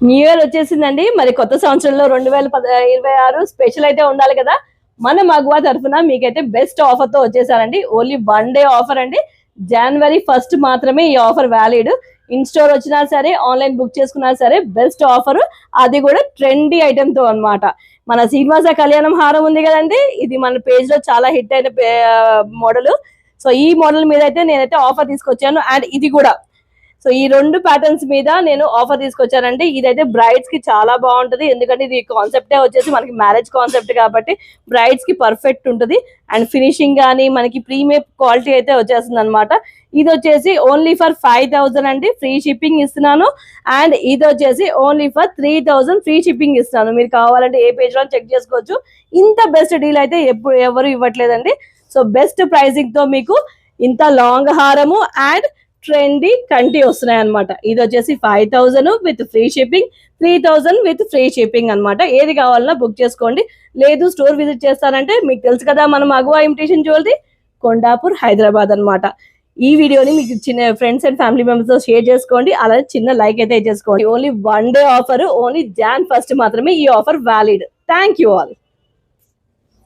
New year వచ్చేసిందండి. మరి కొత్త సంవత్సరంలో 2026 స్పెషల్ అయితే ఉండాలి కదా. మన మగువా తరఫున మీకైతే బెస్ట్ ఆఫర్ తో వచ్చేసారండి. ఓన్లీ 1 డే ఆఫర్ అండి. January 1st మాత్రమే ఈ ఆఫర్ వ్యాలిడ్. ఇన్ స్టోర్ వచ్చినా సరే, ఆన్లైన్ బుక్ చేసుకున్నా సరే బెస్ట్ ఆఫర్. అది కూడా ట్రెండీ ఐటమ్ తో అన్నమాట. మన శ్రీనివాస కళ్యాణం హారం ఉంది కదండి, ఇది మన పేజ్ లో చాలా హిట్ అయిన మోడల్. సో ఈ మోడల్ మీద అయితే నేనైతే ఆఫర్ తీసుకొచ్చాను. అండ్ ఇది కూడా, సో ఈ 2 ప్యాటర్న్స్ మీద నేను ఆఫర్ తీసుకొచ్చానండి. ఇదైతే బ్రైడ్స్ కి చాలా బాగుంటది, ఎందుకంటే ఇది కాన్సెప్టే వచ్చేసి మనకి మ్యారేజ్ కాన్సెప్ట్ కాబట్టి బ్రైడ్స్ కి పర్ఫెక్ట్ ఉంటుంది. అండ్ ఫినిషింగ్ కానీ మనకి ప్రీమియం క్వాలిటీ అయితే వచ్చేస్తుంది అనమాట. ఇది వచ్చేసి ఓన్లీ ఫర్ 5000 అండి, ఫ్రీ షిప్పింగ్ ఇస్తున్నాను. అండ్ ఇది వచ్చేసి ఓన్లీ ఫర్ 3000 ఫ్రీ షిప్పింగ్ ఇస్తున్నాను. మీరు కావాలంటే ఏ పేజ్ లో చెక్ చేసుకోవచ్చు. ఇంత బెస్ట్ డీల్ అయితే ఎవరు ఇవ్వట్లేదండి. సో బెస్ట్ ప్రైసింగ్ తో మీకు ఇంత లాంగ్ హారము అండ్ ట్రెండీ కంటి వస్తున్నాయి అనమాట. ఇది వచ్చేసి 5000 with free shipping, 3000 with free shipping అనమాట. ఏది కావాలన్నా బుక్ చేసుకోండి. లేదు స్టోర్ విజిట్ చేస్తారంటే మీకు తెలుసు కదా, మనం మగువా ఇమిటేషన్ జ్యువెలరీ కొండాపూర్ హైదరాబాద్ అనమాట. ఈ వీడియోని మీకు చిన్న ఫ్రెండ్స్ అండ్ ఫ్యామిలీ మెంబర్స్ తో షేర్ చేసుకోండి. అలాగే చిన్న లైక్ అయితే చేసుకోండి. Only 1 day offer, only Jan 1st మాత్రమే ఈ offer valid. Thank you all.